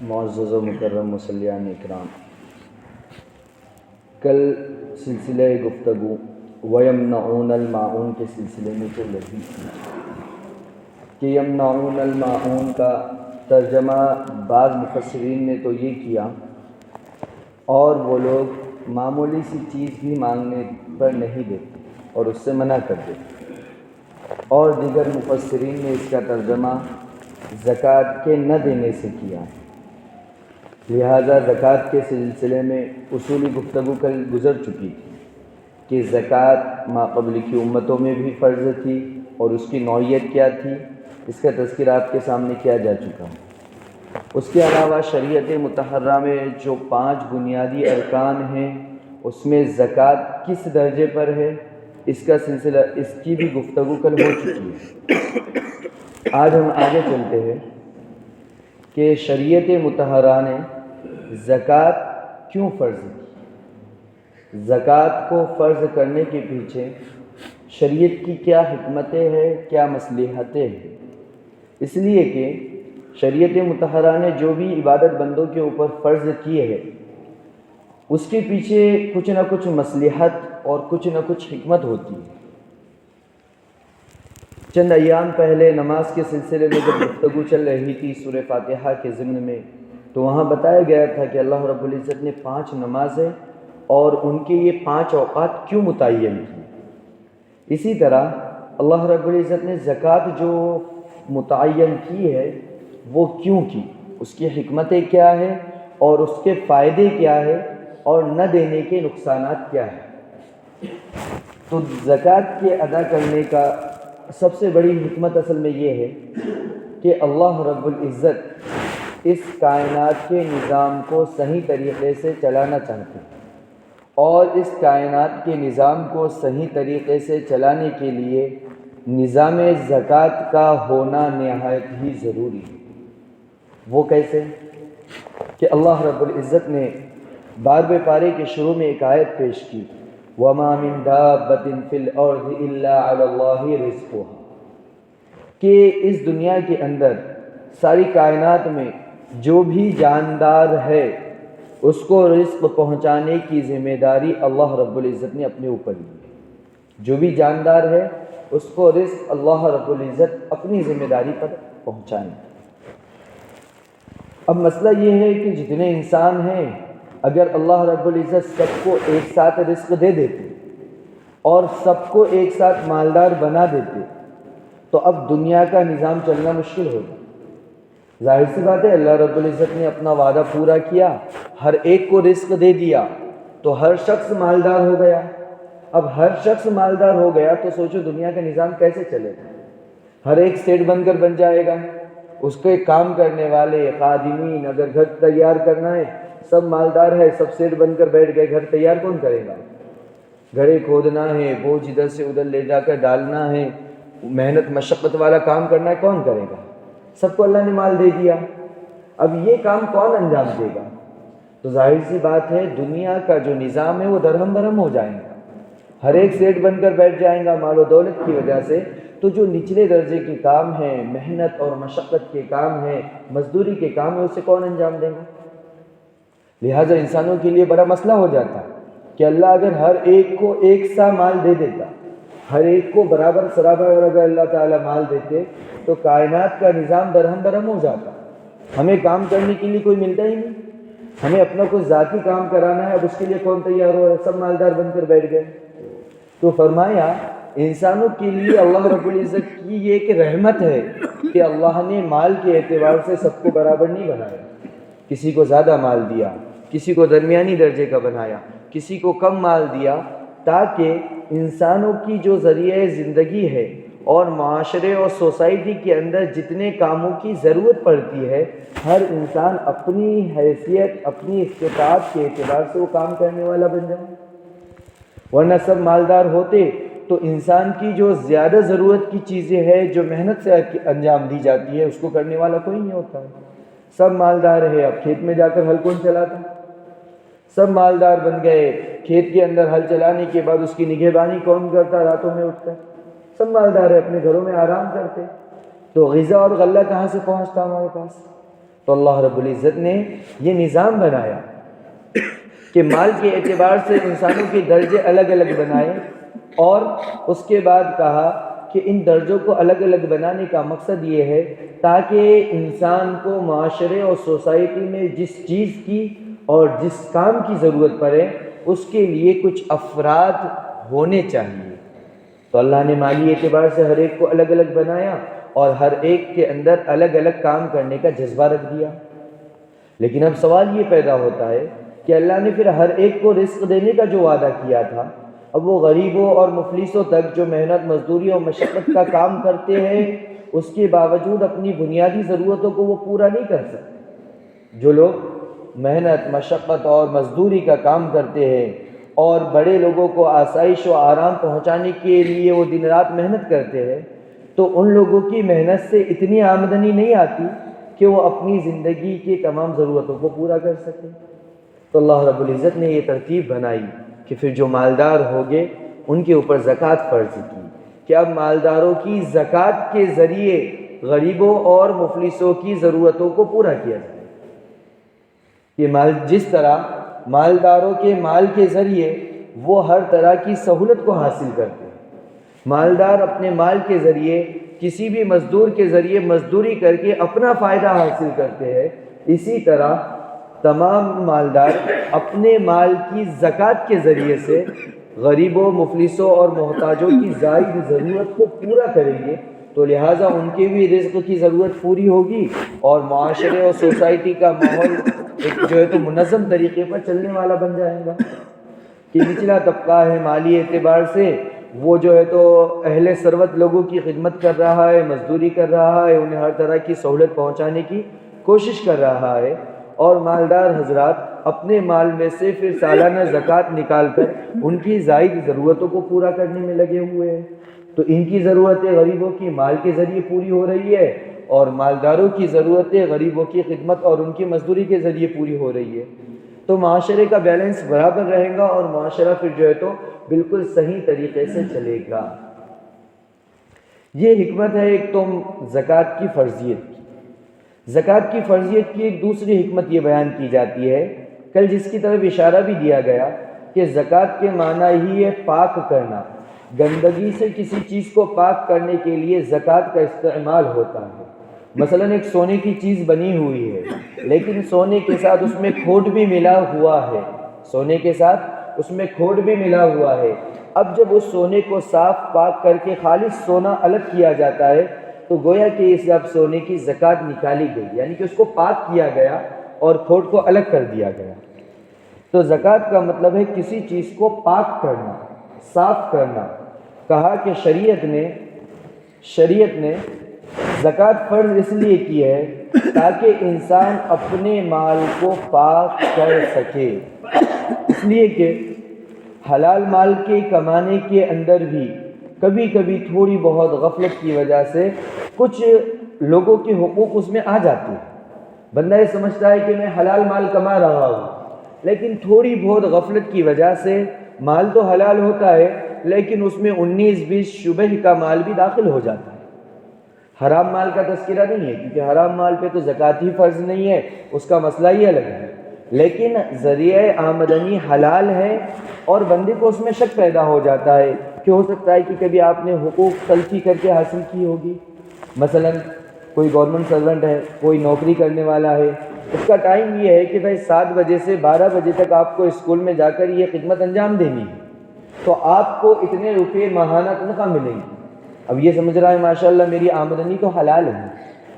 معزز و مکرم مصلیان اکرام، کل سلسلہ گفتگو وَيَمْنَعُونَ الْمَاعُونَ کے سلسلے میں چل رہی تھی کہ یمنعون الماعون کا ترجمہ بعض مفسرین نے تو یہ کیا، اور وہ لوگ معمولی سی چیز بھی مانگنے پر نہیں دیتے اور اس سے منع کر دیتے، اور دیگر مفسرین نے اس کا ترجمہ زکوٰۃ کے نہ دینے سے کیا۔ لہذا زکوٰۃ کے سلسلے میں اصولی گفتگو کل گزر چکی تھی کہ زکوٰۃ ماقبل کی امتوں میں بھی فرض تھی اور اس کی نوعیت کیا تھی، اس کا تذکرہ آپ کے سامنے کیا جا چکا ہے۔ اس کے علاوہ شریعت مطہرہ میں جو 5 بنیادی ارکان ہیں، اس میں زکوٰۃ کس درجے پر ہے، اس کا سلسلہ، اس کی بھی گفتگو کل ہو چکی ہے۔ آج ہم آگے چلتے ہیں کہ شریعت مطہرہ نے زکوٰۃ کیوں فرض کی، زکوٰۃ کو فرض کرنے کے پیچھے شریعت کی کیا حکمتیں ہیں، کیا مصلحتیں ہیں۔ اس لیے کہ شریعت مطہرہ نے جو بھی عبادت بندوں کے اوپر فرض کی ہے، اس کے پیچھے کچھ نہ کچھ مصلحت اور کچھ نہ کچھ حکمت ہوتی ہے۔ چند ایام پہلے نماز کے سلسلے میں جب گفتگو چل رہی تھی سورہ فاتحہ کے ضمن میں، تو وہاں بتایا گیا تھا کہ اللہ رب العزت نے 5 نمازیں اور ان کے یہ 5 اوقات کیوں متعین کی۔ اسی طرح اللہ رب العزت نے زکوٰۃ جو متعین کی ہے وہ کیوں کی، اس کی حکمتیں کیا ہیں اور اس کے فائدے کیا ہیں اور نہ دینے کے نقصانات کیا ہیں۔ تو زکوٰۃ کے ادا کرنے کا سب سے بڑی حکمت اصل میں یہ ہے کہ اللہ رب العزت اس کائنات کے نظام کو صحیح طریقے سے چلانا چاہتے ہیں، اور اس کائنات کے نظام کو صحیح طریقے سے چلانے کے لیے نظام زکوٰۃ کا ہونا نہایت ہی ضروری ہے۔ وہ کیسے کہ اللہ رب العزت نے 12ویں پارے کے شروع میں ایک آیت پیش کی، وَمَا مِن دَابَّةٍ فِي الْأَرْضِ إِلَّا عَلَى اللَّهِ رِزْقُهَا، کہ اس دنیا کے اندر ساری کائنات میں جو بھی جاندار ہے اس کو رزق پہنچانے کی ذمہ داری اللہ رب العزت نے اپنے اوپر لی ہے۔ جو بھی جاندار ہے اس کو رزق اللہ رب العزت اپنی ذمہ داری پر پہنچائیں۔ اب مسئلہ یہ ہے کہ جتنے انسان ہیں، اگر اللہ رب العزت سب کو ایک ساتھ رزق دے دیتے اور سب کو ایک ساتھ مالدار بنا دیتے تو اب دنیا کا نظام چلنا مشکل ہوگا۔ ظاہر سی بات ہے، اللہ رب العزت نے اپنا وعدہ پورا کیا، ہر ایک کو رزق دے دیا تو ہر شخص مالدار ہو گیا۔ اب ہر شخص مالدار ہو گیا تو سوچو دنیا کا نظام کیسے چلے گا۔ ہر ایک سیٹ بن کر بن جائے گا، اس کے کام کرنے والے خادمین، اگر گھر تیار کرنا ہے سب مالدار ہے، سب سیٹ بن کر بیٹھ گئے، گھر تیار کون کرے گا؟ گھڑے کھودنا ہے، بوجھ ادھر سے ادھر لے جا کر ڈالنا ہے، محنت مشقت والا کام کرنا ہے، کون کرے گا؟ سب کو اللہ نے مال دے دیا، اب یہ کام کون انجام دے گا؟ تو ظاہر سی بات ہے دنیا کا جو نظام ہے وہ درہم برہم ہو جائے گا، ہر ایک سیٹ بن کر بیٹھ جائیں گا مال و دولت کی وجہ سے۔ تو جو نچلے درجے کے کام ہیں، محنت اور مشقت کے کام ہیں، مزدوری کے کام ہیں، اسے کون انجام دے گا؟ لہٰذا انسانوں کے لیے بڑا مسئلہ ہو جاتا کہ اللہ اگر ہر ایک کو ایک سا مال دے دیتا، ہر ایک کو برابر سرابر اگر اللہ تعالیٰ مال دیتے تو کائنات کا نظام درہم برہم ہو جاتا۔ ہمیں کام کرنے کے لیے کوئی ملتا ہی نہیں، ہمیں اپنا کوئی ذاتی کام کرانا ہے، اب اس کے لیے کون تیار ہو رہا ہے؟ سب مالدار بن کر بیٹھ گئے۔ تو فرمایا انسانوں کے لیے اللہ رب العزت کی یہ ایک رحمت ہے کہ اللہ نے مال کے اعتبار سے سب کو برابر نہیں بنایا، کسی کو زیادہ مال دیا، کسی کو درمیانی درجے کا بنایا، کسی کو کم مال دیا، تاکہ انسانوں کی جو ذریعہ زندگی ہے اور معاشرے اور سوسائٹی کے اندر جتنے کاموں کی ضرورت پڑتی ہے، ہر انسان اپنی حیثیت، اپنی استطاعت کے اعتبار سے وہ کام کرنے والا بن جائے۔ ورنہ سب مالدار ہوتے تو انسان کی جو زیادہ ضرورت کی چیزیں ہیں، جو محنت سے انجام دی جاتی ہے، اس کو کرنے والا کوئی نہیں ہوتا ہے۔ سب مالدار ہے، اب کھیت میں جا کر ہل کون چلاتا؟ سب مالدار بن گئے، کھیت کے اندر ہل چلانے کے بعد اس کی نگہبانی کون کرتا راتوں میں اٹھ کر؟ سب مالدار ہے، اپنے گھروں میں آرام کرتے، تو غذا اور غلہ کہاں سے پہنچتا ہمارے پاس؟ تو اللہ رب العزت نے یہ نظام بنایا کہ مال کے اعتبار سے انسانوں کے درجے الگ الگ بنائے، اور اس کے بعد کہا کہ ان درجوں کو الگ الگ بنانے کا مقصد یہ ہے تاکہ انسان کو معاشرے اور سوسائٹی میں جس چیز کی اور جس کام کی ضرورت پڑے اس کے لیے کچھ افراد ہونے چاہیے۔ تو اللہ نے مالی اعتبار سے ہر ایک کو الگ الگ بنایا اور ہر ایک کے اندر الگ الگ کام کرنے کا جذبہ رکھ دیا۔ لیکن اب سوال یہ پیدا ہوتا ہے کہ اللہ نے پھر ہر ایک کو رزق دینے کا جو وعدہ کیا تھا، اب وہ غریبوں اور مفلسوں تک جو محنت مزدوری اور مشقت کا کام کرتے ہیں اس کے باوجود اپنی بنیادی ضرورتوں کو وہ پورا نہیں کر سکتے۔ جو لوگ محنت مشقت اور مزدوری کا کام کرتے ہیں اور بڑے لوگوں کو آسائش و آرام پہنچانے کے لیے وہ دن رات محنت کرتے ہیں، تو ان لوگوں کی محنت سے اتنی آمدنی نہیں آتی کہ وہ اپنی زندگی کی تمام ضرورتوں کو پورا کر سکیں۔ تو اللہ رب العزت نے یہ ترتیب بنائی کہ پھر جو مالدار ہوگے ان کے اوپر زکوٰۃ فرض کی کہ اب مالداروں کی زکوٰۃ کے ذریعے غریبوں اور مفلسوں کی ضرورتوں کو پورا کیا جائے۔ یہ جس طرح مالداروں کے مال کے ذریعے وہ ہر طرح کی سہولت کو حاصل کرتے ہیں، مالدار اپنے مال کے ذریعے کسی بھی مزدور کے ذریعے مزدوری کر کے اپنا فائدہ حاصل کرتے ہیں، اسی طرح تمام مالدار اپنے مال کی زکوٰۃ کے ذریعے سے غریبوں مفلسوں اور محتاجوں کی زائد ضرورت کو پورا کریں گے، تو لہٰذا ان کے بھی رزق کی ضرورت پوری ہوگی اور معاشرے اور سوسائٹی کا ماحول ایک جو ہے تو منظم طریقے پر چلنے والا بن جائے گا۔ کہ نچلا طبقہ ہے مالی اعتبار سے، وہ جو ہے تو اہل ثروت لوگوں کی خدمت کر رہا ہے، مزدوری کر رہا ہے، انہیں ہر طرح کی سہولت پہنچانے کی کوشش کر رہا ہے، اور مالدار حضرات اپنے مال میں سے پھر سالانہ زکوٰۃ نکال کر ان کی زائد ضرورتوں کو پورا کرنے میں لگے ہوئے ہیں۔ تو ان کی ضرورتیں غریبوں کی مال کے ذریعے پوری ہو رہی ہے اور مالداروں کی ضرورتیں غریبوں کی خدمت اور ان کی مزدوری کے ذریعے پوری ہو رہی ہے، تو معاشرے کا بیلنس برابر رہے گا اور معاشرہ پھر جو ہے تو بالکل صحیح طریقے سے چلے گا۔ یہ حکمت ہے ایک تو زکوٰۃ کی فرضیت کی۔ زکوٰۃ کی فرضیت کی ایک دوسری حکمت یہ بیان کی جاتی ہے، کل جس کی طرف اشارہ بھی دیا گیا کہ زکوٰۃ کے معنی ہی ہے پاک کرنا، گندگی سے کسی چیز کو پاک کرنے کے لیے زکوٰۃ کا استعمال ہوتا ہے۔ مثلا ایک سونے کی چیز بنی ہوئی ہے لیکن سونے کے ساتھ اس میں کھوٹ بھی ملا ہوا ہے، سونے کے ساتھ اس میں کھوٹ بھی ملا ہوا ہے۔ اب جب اس سونے کو صاف پاک کر کے خالص سونا الگ کیا جاتا ہے تو گویا کہ اس اب سونے کی زکوٰۃ نکالی گئی، یعنی کہ اس کو پاک کیا گیا اور کھوٹ کو الگ کر دیا گیا۔ تو زکوٰۃ کا مطلب ہے کسی چیز کو پاک کرنا، صاف کرنا۔ کہا کہ شریعت نے زکوٰۃ فرض اس لیے کی ہے تاکہ انسان اپنے مال کو پاک کر سکے، اس لیے کہ حلال مال کے کمانے کے اندر بھی کبھی کبھی تھوڑی بہت غفلت کی وجہ سے کچھ لوگوں کے حقوق اس میں آ جاتے ہیں۔ بندہ یہ سمجھتا ہے کہ میں حلال مال کما رہا ہوں، لیکن تھوڑی بہت غفلت کی وجہ سے مال تو حلال ہوتا ہے لیکن اس میں 19-20 شبہ کا مال بھی داخل ہو جاتا ہے۔ حرام مال کا تذکرہ نہیں ہے کیونکہ حرام مال پہ تو زکوٰۃ ہی فرض نہیں ہے، اس کا مسئلہ ہی الگ ہے، لیکن ذریعہ آمدنی حلال ہے اور بندے کو اس میں شک پیدا ہو جاتا ہے کہ ہو سکتا ہے کہ کبھی آپ نے حقوق تلفی کر کے حاصل کی ہوگی۔ مثلا کوئی گورنمنٹ سرونٹ ہے، کوئی نوکری کرنے والا ہے، اس کا ٹائم یہ ہے کہ بھائی 7 بجے سے 12 بجے تک آپ کو اسکول میں جا کر یہ خدمت انجام دینی ہے، تو آپ کو اتنے روپے ماہانہ تنخواہ ملیں گی۔ اب یہ سمجھ رہا ہے ماشاءاللہ میری آمدنی تو حلال ہے،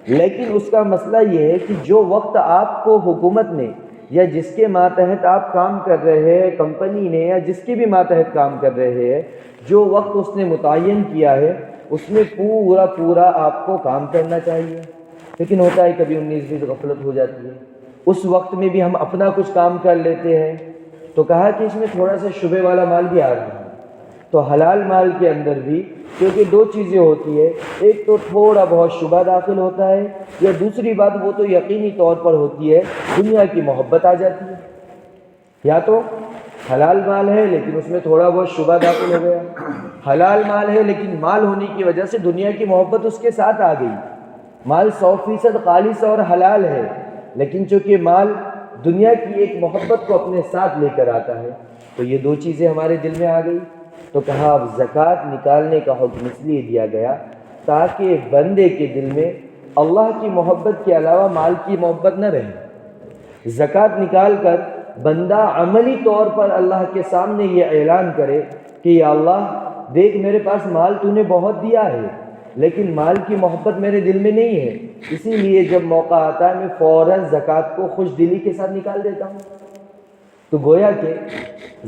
لیکن اس کا مسئلہ یہ ہے کہ جو وقت آپ کو حکومت نے یا جس کے ماتحت آپ کام کر رہے ہیں، کمپنی نے یا جس کے بھی ماتحت کام کر رہے ہیں، جو وقت اس نے متعین کیا ہے اس میں پورا آپ کو کام کرنا چاہیے، لیکن ہوتا ہے کبھی 19-20 غفلت ہو جاتی ہے، اس وقت میں بھی ہم اپنا کچھ کام کر لیتے ہیں۔ تو کہا کہ اس میں تھوڑا سا شبہ والا مال بھی آ رہا ہے۔ تو حلال مال کے اندر بھی کیونکہ 2 چیزیں ہوتی ہے، ایک تو تھوڑا بہت شبہ داخل ہوتا ہے، یا دوسری بات وہ تو یقینی طور پر ہوتی ہے دنیا کی محبت آ جاتی ہے۔ یا تو حلال مال ہے لیکن اس میں تھوڑا بہت شبہ داخل ہو گیا، حلال مال ہے لیکن مال ہونے کی وجہ سے دنیا کی محبت اس کے ساتھ آ گئی، مال 100% خالص اور حلال ہے لیکن چونکہ مال دنیا کی ایک محبت کو اپنے ساتھ لے کر آتا ہے تو یہ دو چیزیں ہمارے دل میں آ گئی، تو کہا اب زکوٰۃ نکالنے کا حکم اس لیے دیا گیا تاکہ بندے کے دل میں اللہ کی محبت کے علاوہ مال کی محبت نہ رہے۔ زکوٰۃ نکال کر بندہ عملی طور پر اللہ کے سامنے یہ اعلان کرے کہ یا اللہ دیکھ میرے پاس مال تو نے بہت دیا ہے لیکن مال کی محبت میرے دل میں نہیں ہے، اسی لیے جب موقع آتا ہے میں فوراً زکوٰۃ کو خوش دلی کے ساتھ نکال دیتا ہوں۔ تو گویا کہ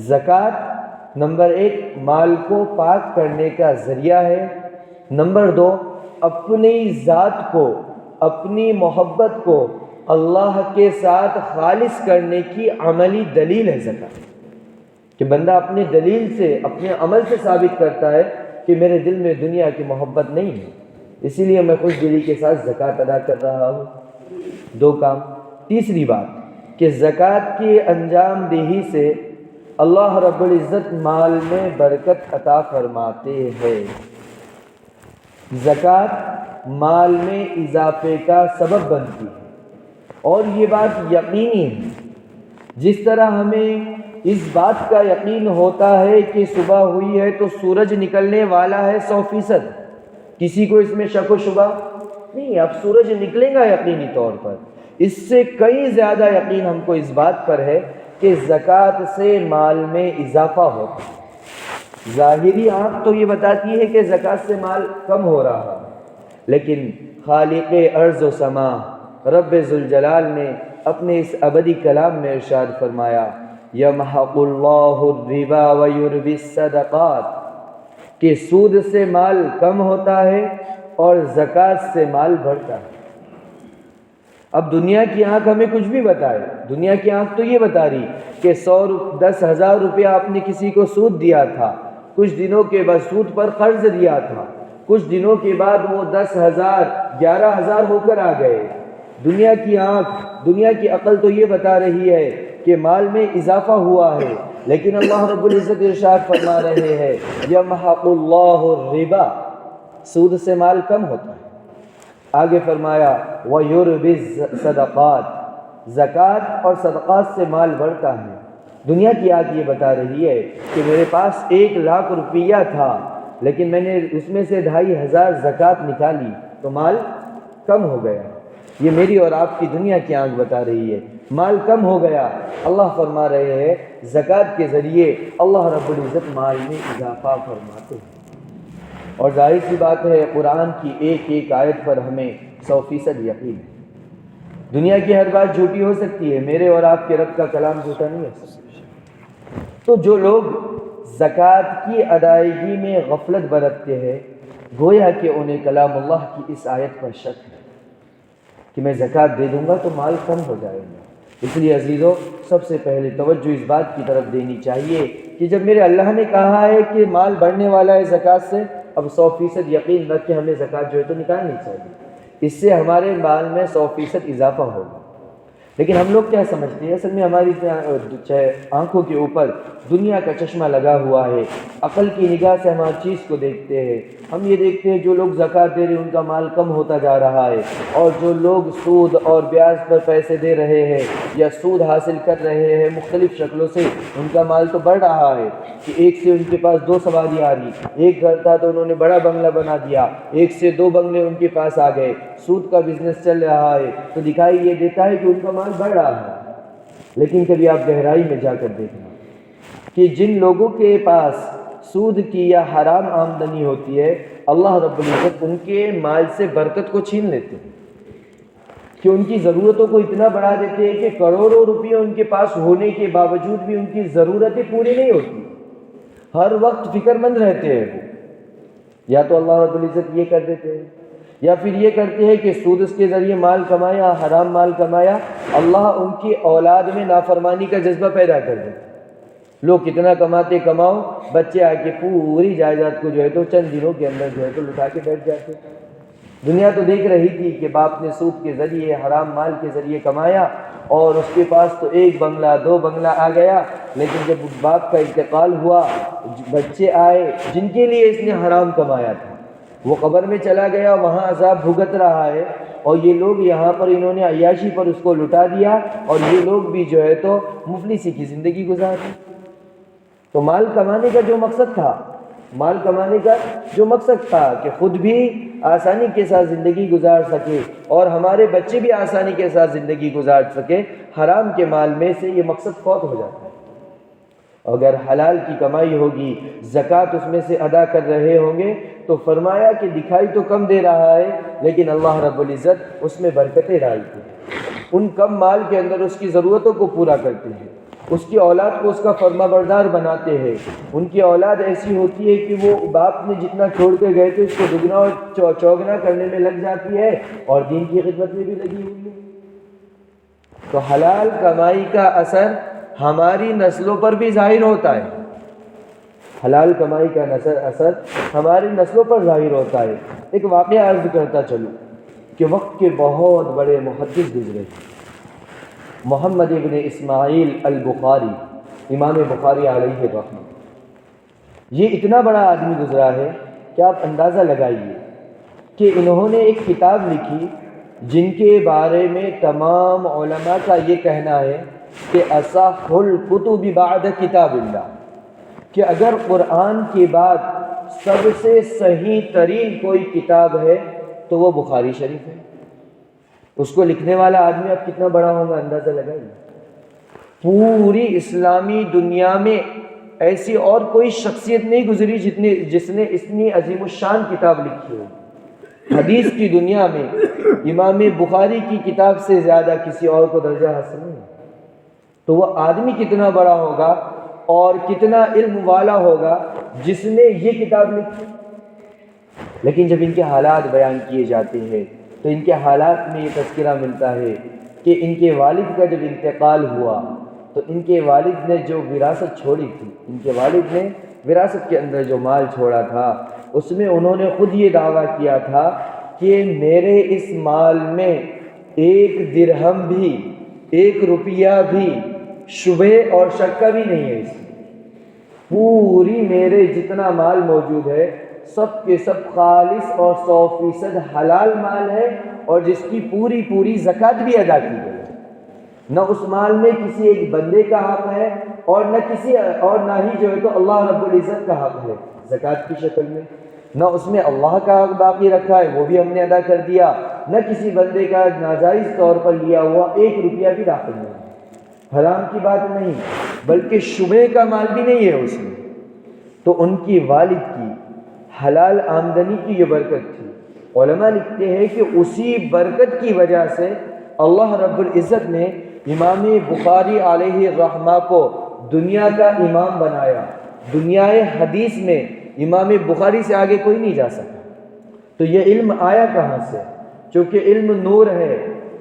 زکوٰۃ نمبر 1 مال کو پاک کرنے کا ذریعہ ہے، نمبر 2 اپنی ذات کو، اپنی محبت کو اللہ کے ساتھ خالص کرنے کی عملی دلیل ہے زکوٰۃ، کہ بندہ اپنے دلیل سے، اپنے عمل سے ثابت کرتا ہے کہ میرے دل میں دنیا کی محبت نہیں ہے، اسی لیے میں خوش دلی کے ساتھ زکوٰۃ ادا کر رہا ہوں۔ 2 کام۔ تیسری بات کہ زکوٰۃ کی انجام دہی سے اللہ رب العزت مال میں برکت عطا فرماتے ہیں۔ زکوٰۃ مال میں اضافے کا سبب بنتی ہے اور یہ بات یقینی ہے، جس طرح ہمیں اس بات کا یقین ہوتا ہے کہ صبح ہوئی ہے تو سورج نکلنے والا ہے 100%، کسی کو اس میں شک و شبہ نہیں، اب سورج نکلے گا یقینی طور پر۔ اس سے کئی زیادہ یقین ہم کو اس بات پر ہے کہ زکوٰۃ سے مال میں اضافہ ہوتا ہے۔ ظاہری آنکھ تو یہ بتاتی ہے کہ زکوٰۃ سے مال کم ہو رہا ہے، لیکن خالق ارض و سما رب ذوالجلال نے اپنے اس ابدی کلام میں ارشاد فرمایا یمحق اللہ الربا ویربی الصدقات، کہ سود سے مال کم ہوتا ہے اور زکوٰۃ سے مال بڑھتا ہے۔ اب دنیا کی آنکھ ہمیں کچھ بھی بتائے، دنیا کی آنکھ تو یہ بتا رہی کہ 10,000 روپیہ آپ نے کسی کو سود دیا تھا، کچھ دنوں کے بعد سود پر قرض دیا تھا، کچھ دنوں کے بعد وہ 10,000 11,000 ہو کر آ گئے۔ دنیا کی آنکھ، دنیا کی عقل تو یہ بتا رہی ہے کہ مال میں اضافہ ہوا ہے، لیکن اللہ رب العزت ارشاد فرما رہے ہیں یمحق اللہ الربا، سود سے مال کم ہوتا ہے۔ آگے فرمایا وَيُرْبِي الصَّدَقَاتِ، زکوٰۃ اور صدقات سے مال بڑھتا ہے۔ دنیا کی آنکھ یہ بتا رہی ہے کہ میرے پاس 1,00,000 روپیہ تھا لیکن میں نے اس میں سے 2,500 زکوٰۃ نکالی تو مال کم ہو گیا۔ یہ میری اور آپ کی دنیا کی آنکھ بتا رہی ہے، مال کم ہو گیا۔ اللہ فرما رہے ہیں زکوٰۃ کے ذریعے اللہ رب العزت مال میں اضافہ فرماتے ہیں۔ اور ظاہر سی بات ہے قرآن کی ایک ایک آیت پر ہمیں 100% یقین ہے۔ دنیا کی ہر بات جھوٹی ہو سکتی ہے، میرے اور آپ کے رب کا کلام جھوٹا نہیں ہو سکتا۔ تو جو لوگ زکوٰۃ کی ادائیگی میں غفلت برتتے ہیں، گویا کہ انہیں کلام اللہ کی اس آیت پر شک ہے کہ میں زکوٰۃ دے دوں گا تو مال کم ہو جائے گا۔ اس لیے عزیزو سب سے پہلے توجہ اس بات کی طرف دینی چاہیے کہ جب میرے اللہ نے کہا ہے کہ مال بڑھنے والا ہے زکوٰۃ سے، اب 100% یقین رکھ کے ہمیں زکوٰۃ جو ہے تو نکالنی چاہیے، اس سے ہمارے مال میں 100% اضافہ ہوگا۔ لیکن ہم لوگ کیا سمجھتے ہیں، اصل میں ہماری آنکھوں کے اوپر دنیا کا چشمہ لگا ہوا ہے، عقل کی نگاہ سے ہم ہر چیز کو دیکھتے ہیں۔ ہم یہ دیکھتے ہیں جو لوگ زکوٰۃ دے رہے ہیں ان کا مال کم ہوتا جا رہا ہے، اور جو لوگ سود اور بیاج پر پیسے دے رہے ہیں یا سود حاصل کر رہے ہیں مختلف شکلوں سے، ان کا مال تو بڑھ رہا ہے کہ ایک سے ان کے پاس 2 سواری آ رہی، ایک گھر تھا تو انہوں نے بڑا بنگلہ بنا دیا، ایک سے 2 بنگلے ان کے پاس آ گئے، سود کا بزنس چل رہا ہے، تو دکھائی یہ دیتا ہے کہ ان کا مال بڑھ رہا ہے۔ لیکن کبھی آپ گہرائی میں جا کر دیکھنا کہ جن لوگوں کے پاس سود کی یا حرام آمدنی ہوتی ہے، اللہ رب العزت ان کے مال سے برکت کو چھین لیتے ہیں، کہ ان کی ضرورتوں کو اتنا بڑھا دیتے ہیں کہ کروڑوں روپے ان کے پاس ہونے کے باوجود بھی ان کی ضرورتیں پوری نہیں ہوتی، ہر وقت فکر مند رہتے ہیں وہ۔ یا تو اللہ رب العزت یہ کر دیتے ہیں، یا پھر یہ کرتے ہیں کہ سود کے ذریعے مال کمایا، حرام مال کمایا، اللہ ان کی اولاد میں نافرمانی کا جذبہ پیدا کر دیتا ہے۔ لوگ کتنا کماتے کماؤ، بچے آ کے پوری جائیداد کو جو ہے تو چند دنوں کے اندر جو ہے تو لٹا کے بیٹھ جاتے۔ دنیا تو دیکھ رہی تھی کہ باپ نے سود کے ذریعے، حرام مال کے ذریعے کمایا اور اس کے پاس تو 1 بنگلہ 2 بنگلہ آ گیا، لیکن جب باپ کا انتقال ہوا، بچے آئے جن کے لیے اس نے حرام کمایا تھا، وہ قبر میں چلا گیا، وہاں عذاب بھگت رہا ہے، اور یہ لوگ یہاں پر انہوں نے عیاشی پر اس کو لٹا دیا، اور یہ لوگ بھی جو ہے تو مفلسی کی زندگی گزار دی۔ تو مال کمانے کا جو مقصد تھا، مال کمانے کا جو مقصد تھا کہ خود بھی آسانی کے ساتھ زندگی گزار سکے اور ہمارے بچے بھی آسانی کے ساتھ زندگی گزار سکے، حرام کے مال میں سے یہ مقصد فوت ہو جاتا ہے۔ اگر حلال کی کمائی ہوگی، زکوٰۃ اس میں سے ادا کر رہے ہوں گے، تو فرمایا کہ دکھائی تو کم دے رہا ہے لیکن اللہ رب العزت اس میں برکتیں ڈالتے ہیں، ان کم مال کے اندر اس کی ضرورتوں کو پورا کرتے ہیں، اس کی اولاد کو اس کا فرما بردار بناتے ہیں، ان کی اولاد ایسی ہوتی ہے کہ وہ باپ نے جتنا چھوڑ کے گئے تھے اس کو دگنا اور چوگنا کرنے میں لگ جاتی ہے اور دین کی خدمت میں بھی لگی ہوئی ہے۔ تو حلال کمائی کا اثر ہماری نسلوں پر بھی ظاہر ہوتا ہے، حلال کمائی کا اثر ہماری نسلوں پر ظاہر ہوتا ہے۔ ایک واقعہ عرض کرتا چلوں کہ وقت کے بہت بڑے محدث گزرے، محمد ابن اسماعیل البخاری، امام بخاری علیہ الرحمہ، یہ اتنا بڑا آدمی گزرا ہے کہ آپ اندازہ لگائیے کہ انہوں نے ایک کتاب لکھی جن کے بارے میں تمام علماء کا یہ کہنا ہے کہ اصح الکتب بعد کتاب اللہ، کہ اگر قرآن کے بعد سب سے صحیح ترین کوئی کتاب ہے تو وہ بخاری شریف ہے۔ اس کو لکھنے والا آدمی اب کتنا بڑا ہوگا اندازہ لگائیے۔ پوری اسلامی دنیا میں ایسی اور کوئی شخصیت نہیں گزری جس نے اتنی عظیم الشان کتاب لکھی ہو۔ حدیث کی دنیا میں امام بخاری کی کتاب سے زیادہ کسی اور کو درجہ حاصل نہیں۔ تو وہ آدمی کتنا بڑا ہوگا اور کتنا علم والا ہوگا جس نے یہ کتاب لکھی۔ لیکن جب ان کے حالات بیان کیے جاتے ہیں تو ان کے حالات میں یہ تذکرہ ملتا ہے کہ ان کے والد کا جب انتقال ہوا تو ان کے والد نے جو وراثت چھوڑی تھی، ان کے والد نے وراثت کے اندر جو مال چھوڑا تھا اس میں انہوں نے خود یہ دعویٰ کیا تھا کہ میرے اس مال میں ایک درہم بھی، ایک روپیہ بھی شبہ اور شک کا بھی نہیں ہے، اس میں پوری میرے جتنا مال موجود ہے سب کے سب خالص اور 100% حلال مال ہے، اور جس کی پوری زکوٰۃ بھی ادا کی گئی ہے۔ نہ اس مال میں کسی ایک بندے کا حق ہے اور نہ ہی جو ہے تو اللہ رب العزت کا حق ہے زکوٰۃ کی شکل میں، نہ اس میں اللہ کا حق باقی رکھا ہے وہ بھی ہم نے ادا کر دیا، نہ کسی بندے کا ناجائز طور پر لیا ہوا 1 روپیہ بھی داخل نہیں، حرام کی بات نہیں بلکہ شبہ کا مال بھی نہیں ہے اس میں۔ تو ان کی والد کی حلال آمدنی کی یہ برکت تھی۔ علماء لکھتے ہیں کہ اسی برکت کی وجہ سے اللہ رب العزت نے امام بخاری علیہ الرحمہ کو دنیا کا امام بنایا۔ دنیا حدیث میں امام بخاری سے آگے کوئی نہیں جا سکا۔ تو یہ علم آیا کہاں سے؟ چونکہ علم نور ہے،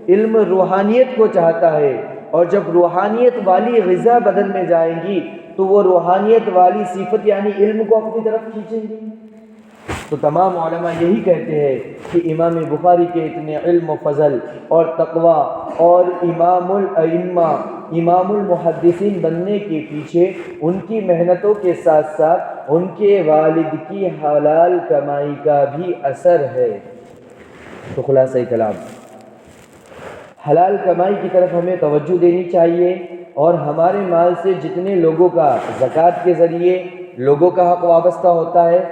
علم روحانیت کو چاہتا ہے، اور جب روحانیت والی غذا بدن میں جائیں گی تو وہ روحانیت والی صفت یعنی علم کو اپنی طرف کھینچیں گی۔ تو تمام علماء یہی کہتے ہیں کہ امام بخاری کے اتنے علم و فضل اور تقوی اور امام الائمہ، امام المحدثین بننے کے پیچھے ان کی محنتوں کے ساتھ ساتھ ان کے والد کی حلال کمائی کا بھی اثر ہے۔ تو خلاصہ کلام، حلال کمائی کی طرف ہمیں توجہ دینی چاہیے، اور ہمارے مال سے جتنے لوگوں کا زکوٰۃ کے ذریعے لوگوں کا حق وابستہ ہوتا ہے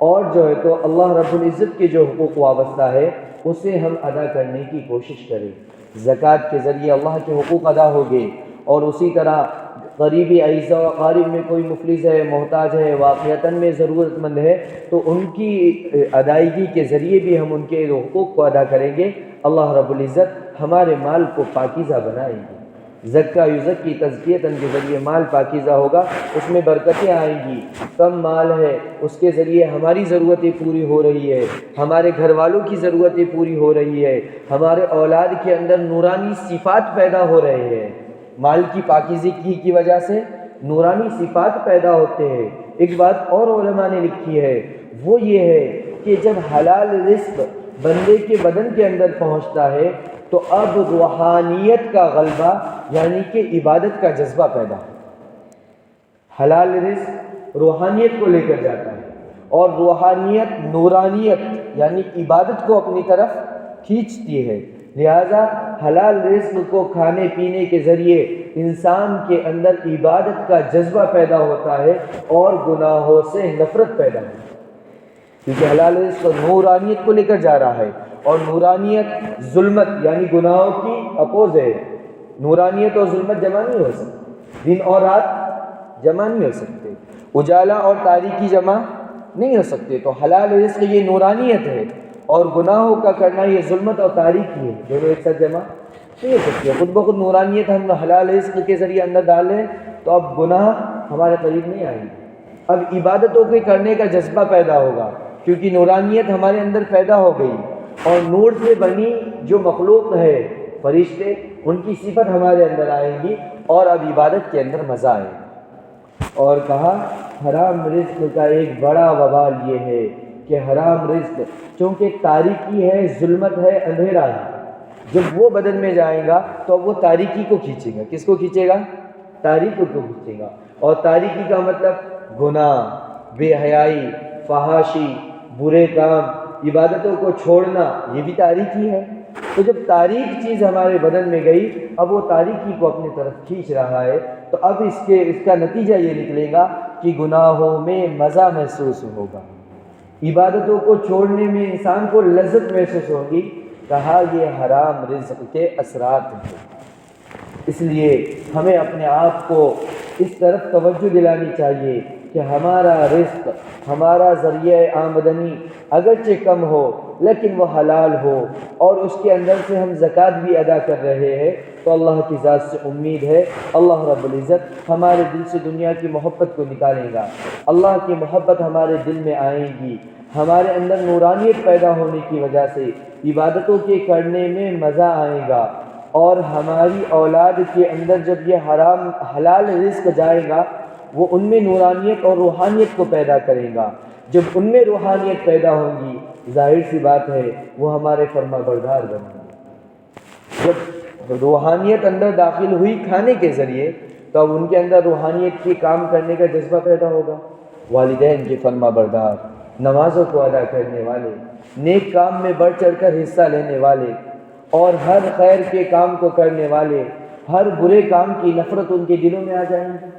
اور جو ہے تو اللہ رب العزت کے جو حقوق وابستہ ہے اسے ہم ادا کرنے کی کوشش کریں۔ زکوٰۃ کے ذریعے اللہ کے حقوق ادا ہوگے، اور اسی طرح قریبی اعزا و اقارب میں کوئی مفلس ہے، محتاج ہے، واقعتاً میں ضرورت مند ہے، تو ان کی ادائیگی کے ذریعے بھی ہم ان کے حقوق کو ادا کریں گے۔ اللہ رب العزت ہمارے مال کو پاکیزہ بنائیں گے۔ زکا یزکی تزکیتاً کے ذریعے مال پاکیزہ ہوگا، اس میں برکتیں آئیں گی۔ کم مال ہے اس کے ذریعے ہماری ضرورتیں پوری ہو رہی ہے، ہمارے گھر والوں کی ضرورتیں پوری ہو رہی ہے، ہمارے اولاد کے اندر نورانی صفات پیدا ہو رہے ہیں۔ مال کی پاکیزگی کی وجہ سے نورانی صفات پیدا ہوتے ہیں۔ ایک بات اور علماء نے لکھی ہے، وہ یہ ہے کہ جب حلال رزق بندے کے بدن کے اندر پہنچتا ہے تو اب روحانیت کا غلبہ یعنی کہ عبادت کا جذبہ پیدا ہے۔ حلال رزق روحانیت کو لے کر جاتا ہے، اور روحانیت نورانیت یعنی عبادت کو اپنی طرف کھینچتی ہے۔ لہذا حلال رزق کو کھانے پینے کے ذریعے انسان کے اندر عبادت کا جذبہ پیدا ہوتا ہے اور گناہوں سے نفرت پیدا ہوتی ہے، کیونکہ حلال رزق نورانیت کو لے کر جا رہا ہے، اور نورانیت ظلمت یعنی گناہوں کی اپوز ہے۔ نورانیت اور ظلمت جمع نہیں ہو سکتی، دن اور رات جمع نہیں ہو سکتے، اجالا اور تاریکی جمع نہیں ہو سکتے۔ تو حلال رزق یہ نورانیت ہے، اور گناہوں کا کرنا یہ ظلمت اور تاریکی ہے، دونوں ایک ساتھ جمع نہیں ہو سکتے۔ خود بخود نورانیت ہم حلال رزق کے ذریعے اندر ڈالیں تو اب گناہ ہمارے قریب نہیں آئیں گے، اب عبادتوں کے کرنے کا جذبہ پیدا ہوگا، کیونکہ نورانیت ہمارے اندر پیدا ہو گئی، اور نور سے بنی جو مخلوق ہے فرشتے، ان کی صفت ہمارے اندر آئے گی، اور اب عبادت کے اندر مزہ آئے گا۔ اور کہا حرام رزق کا ایک بڑا وبال یہ ہے کہ حرام رزق چونکہ تاریکی ہے، ظلمت ہے، اندھیرا ہے، جب وہ بدن میں جائے گا تو اب وہ تاریکی کو کھینچے گا۔ کس کو کھینچے گا؟ تاریکی کو کھینچے گا، اور تاریکی کا مطلب گناہ، بے حیائی، فحاشی، برے کام، عبادتوں کو چھوڑنا، یہ بھی تاریکی ہے۔ تو جب تاریک چیز ہمارے بدن میں گئی، اب وہ تاریکی کو اپنی طرف کھینچ رہا ہے، تو اب اس کا نتیجہ یہ نکلے گا کہ گناہوں میں مزہ محسوس ہوگا، عبادتوں کو چھوڑنے میں انسان کو لذت محسوس ہوگی۔ کہا یہ حرام رزق کے اثرات ہیں۔ اس لیے ہمیں اپنے آپ کو اس طرف توجہ دلانی چاہیے کہ ہمارا رزق، ہمارا ذریعہ آمدنی اگرچہ کم ہو لیکن وہ حلال ہو، اور اس کے اندر سے ہم زکوٰۃ بھی ادا کر رہے ہیں، تو اللہ کی ذات سے امید ہے اللہ رب العزت ہمارے دل سے دنیا کی محبت کو نکالے گا، اللہ کی محبت ہمارے دل میں آئے گی، ہمارے اندر نورانیت پیدا ہونے کی وجہ سے عبادتوں کے کرنے میں مزہ آئے گا، اور ہماری اولاد کے اندر جب یہ حلال رزق جائے گا وہ ان میں نورانیت اور روحانیت کو پیدا کرے گا۔ جب ان میں روحانیت پیدا ہوگی، ظاہر سی بات ہے وہ ہمارے فرما بردار بنیں گے۔ جب روحانیت اندر داخل ہوئی کھانے کے ذریعے، تو اب ان کے اندر روحانیت کے کام کرنے کا جذبہ پیدا ہوگا۔ والدین کے فرما بردار، نمازوں کو ادا کرنے والے، نیک کام میں بڑھ چڑھ کر حصہ لینے والے، اور ہر خیر کے کام کو کرنے والے، ہر برے کام کی نفرت ان کے دلوں میں آ جائیں گی۔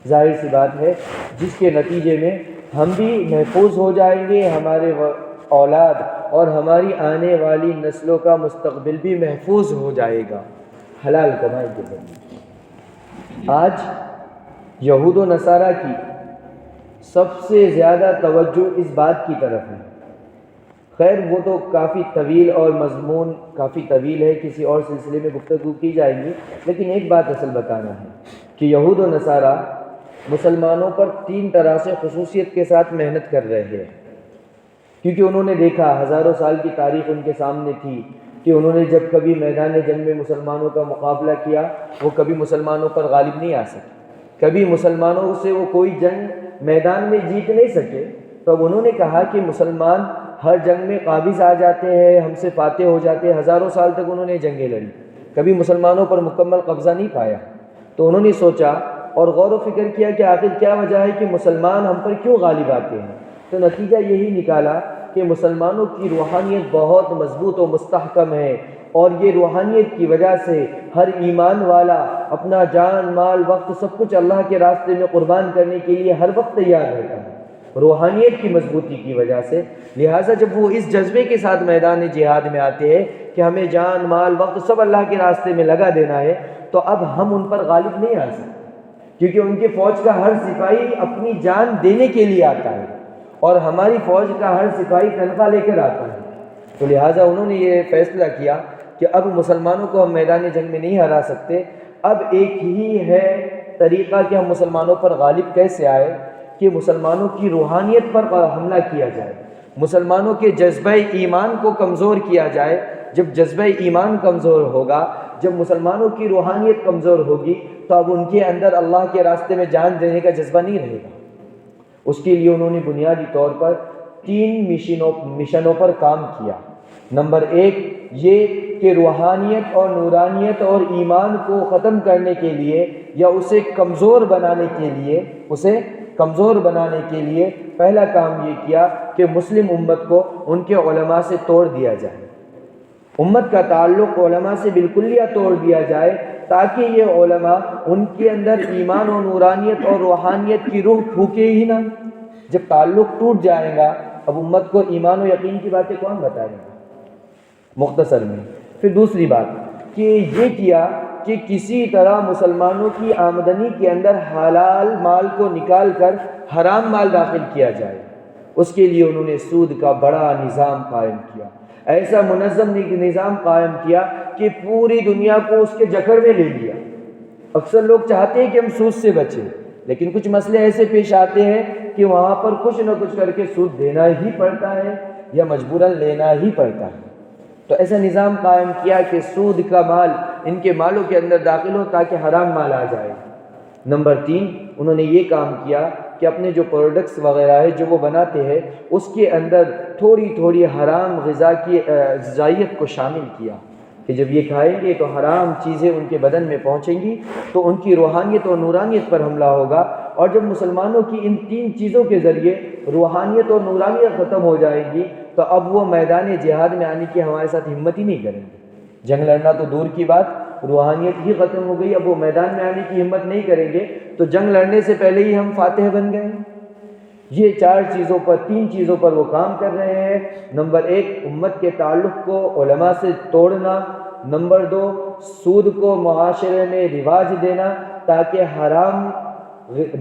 ظاہر سی بات ہے جس کے نتیجے میں ہم بھی محفوظ ہو جائیں گے، ہمارے اولاد اور ہماری آنے والی نسلوں کا مستقبل بھی محفوظ ہو جائے گا حلال کمائی کے ذریعے۔ آج یہود و نصارہ کی سب سے زیادہ توجہ اس بات کی طرف ہے، خیر وہ تو کافی طویل اور مضمون کافی طویل ہے، کسی اور سلسلے میں گفتگو کی جائے گی، لیکن ایک بات اصل بتانا ہے کہ یہود و نصارہ مسلمانوں پر 3 طرح سے خصوصیت کے ساتھ محنت کر رہے ہیں، کیونکہ انہوں نے دیکھا، ہزاروں سال کی تاریخ ان کے سامنے تھی کہ انہوں نے جب کبھی میدان جنگ میں مسلمانوں کا مقابلہ کیا وہ کبھی مسلمانوں پر غالب نہیں آ سکے، کبھی مسلمانوں سے وہ کوئی جنگ میدان میں جیت نہیں سکے۔ تو اب انہوں نے کہا کہ مسلمان ہر جنگ میں قابض آ جاتے ہیں، ہم سے فاتح ہو جاتے ہیں، ہزاروں سال تک انہوں نے جنگیں لڑی، کبھی مسلمانوں پر مکمل قبضہ نہیں پایا۔ تو انہوں نے سوچا اور غور و فکر کیا کہ آخر کیا وجہ ہے کہ مسلمان ہم پر کیوں غالب آتے ہیں، تو نتیجہ یہی نکالا کہ مسلمانوں کی روحانیت بہت مضبوط و مستحکم ہے، اور یہ روحانیت کی وجہ سے ہر ایمان والا اپنا جان مال وقت سب کچھ اللہ کے راستے میں قربان کرنے کے لیے ہر وقت تیار رہتا ہے روحانیت کی مضبوطی کی وجہ سے۔ لہٰذا جب وہ اس جذبے کے ساتھ میدان جہاد میں آتے ہیں کہ ہمیں جان مال وقت سب اللہ کے راستے میں لگا دینا ہے، تو اب ہم ان پر غالب نہیں آ سکتے، کیونکہ ان کی فوج کا ہر سپاہی اپنی جان دینے کے لیے آتا ہے، اور ہماری فوج کا ہر سپاہی تنخواہ لے کر آتا ہے۔ تو لہٰذا انہوں نے یہ فیصلہ کیا کہ اب مسلمانوں کو ہم میدان جنگ میں نہیں ہرا سکتے، اب ایک ہی ہے طریقہ کہ ہم مسلمانوں پر غالب کیسے آئے، کہ مسلمانوں کی روحانیت پر حملہ کیا جائے، مسلمانوں کے جذبہ ایمان کو کمزور کیا جائے۔ جب جذبہ ایمان کمزور ہوگا، جب مسلمانوں کی روحانیت کمزور ہوگی، تو اب ان کے اندر اللہ کے راستے میں جان دینے کا جذبہ نہیں رہے گا۔ اس کے لیے انہوں نے بنیادی طور پر 3 مشنوں پر کام کیا۔ نمبر 1 یہ کہ روحانیت اور نورانیت اور ایمان کو ختم کرنے کے لیے یا اسے کمزور بنانے کے لیے اسے کمزور بنانے کے لیے پہلا کام یہ کیا کہ مسلم امت کو ان کے علماء سے توڑ دیا جائے، امت کا تعلق علماء سے بالکلیہ توڑ دیا جائے، تاکہ یہ علماء ان کے اندر ایمان و نورانیت اور روحانیت کی روح پھونکے ہی نہ۔ جب تعلق ٹوٹ جائے گا اب امت کو ایمان و یقین کی باتیں کون بتائے گا؟ مختصر میں پھر دوسری بات کہ یہ کیا کہ کسی طرح مسلمانوں کی آمدنی کے اندر حلال مال کو نکال کر حرام مال داخل کیا جائے، اس کے لیے انہوں نے سود کا بڑا نظام قائم کیا، ایسا منظم نظام قائم کیا کہ پوری دنیا کو اس کے جکڑ میں لے لیا۔ اکثر لوگ چاہتے ہیں کہ ہم سود سے بچیں، لیکن کچھ مسئلے ایسے پیش آتے ہیں کہ وہاں پر کچھ نہ کچھ کر کے سود دینا ہی پڑتا ہے یا مجبوراً لینا ہی پڑتا ہے۔ تو ایسا نظام قائم کیا کہ سود کا مال ان کے مالوں کے اندر داخل ہو تاکہ حرام مال آ جائے۔ نمبر 3 انہوں نے یہ کام کیا کہ اپنے جو پروڈکٹس وغیرہ ہے جو وہ بناتے ہیں اس کے اندر تھوڑی تھوڑی حرام غذا کی غذائیت کو شامل کیا کہ جب یہ کھائیں گے تو حرام چیزیں ان کے بدن میں پہنچیں گی تو ان کی روحانیت اور نورانیت پر حملہ ہوگا، اور جب مسلمانوں کی ان 3 چیزوں کے ذریعے روحانیت اور نورانیت ختم ہو جائے گی تو اب وہ میدان جہاد میں آنے کی ہمارے ساتھ ہمت ہی نہیں کریں گے۔ جنگ لڑنا تو دور کی بات، روحانیت ہی ختم ہو گئی، اب وہ میدان میں آنے کی ہمت نہیں کریں گے تو جنگ لڑنے سے پہلے ہی ہم فاتح بن گئے۔ یہ 3 چیزوں پر وہ کام کر رہے ہیں۔ نمبر 1 امت کے تعلق کو علماء سے توڑنا، نمبر 2 سود کو معاشرے میں رواج دینا تاکہ حرام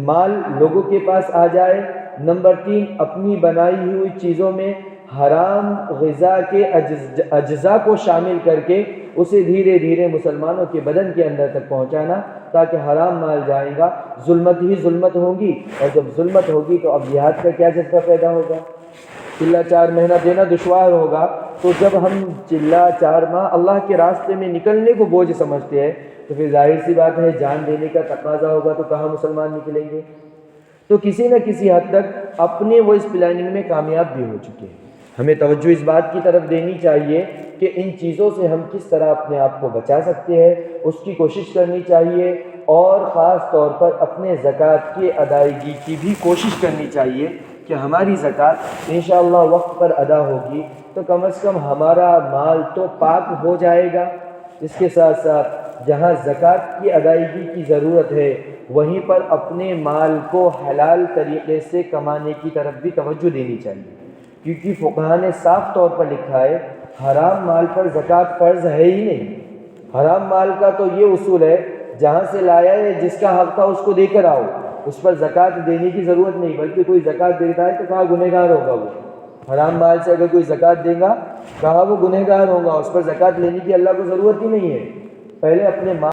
مال لوگوں کے پاس آ جائے، نمبر 3 اپنی بنائی ہوئی چیزوں میں حرام غذا کے اجزاء کو شامل کر کے اسے دھیرے دھیرے مسلمانوں کے بدن کے اندر تک پہنچانا تاکہ حرام مال جائے گا، ظلمت ہی ظلمت ہوگی، اور جب ظلمت ہوگی تو اب جہاد کا کیا جذبہ پیدا ہوگا؟ چلہ 4 مہینہ دینا دشوار ہوگا، تو جب ہم چلہ 4 ماہ اللہ کے راستے میں نکلنے کو بوجھ سمجھتے ہیں تو پھر ظاہر سی بات ہے جان دینے کا تقاضا ہوگا تو کہاں مسلمان نکلیں گے؟ تو کسی نہ کسی حد تک اپنے وہ اس پلاننگ میں کامیاب بھی ہو چکے ہیں۔ ہمیں توجہ اس بات کی طرف دینی چاہیے کہ ان چیزوں سے ہم کس طرح اپنے آپ کو بچا سکتے ہیں، اس کی کوشش کرنی چاہیے، اور خاص طور پر اپنے زکوٰۃ کی ادائیگی کی بھی کوشش کرنی چاہیے کہ ہماری زکوٰۃ انشاءاللہ وقت پر ادا ہوگی تو کم از کم ہمارا مال تو پاک ہو جائے گا۔ اس کے ساتھ ساتھ جہاں زکوٰۃ کی ادائیگی کی ضرورت ہے وہیں پر اپنے مال کو حلال طریقے سے کمانے کی طرف بھی توجہ دینی چاہیے، کیونکہ فقہاء نے صاف طور پر لکھا ہے حرام مال پر زکوٰۃ فرض ہے ہی نہیں۔ حرام مال کا تو یہ اصول ہے جہاں سے لایا ہے جس کا حق تھا اس کو دے کر آؤ، اس پر زکوٰۃ دینے کی ضرورت نہیں، بلکہ کوئی زکوٰۃ دیتا ہے تو کہاں گنہگار ہوگا وہ؟ حرام مال سے اگر کوئی زکوٰۃ دے گا کہاں وہ گنہگار ہوگا، اس پر زکوٰۃ لینے کی اللہ کو ضرورت ہی نہیں ہے۔ پہلے اپنے مال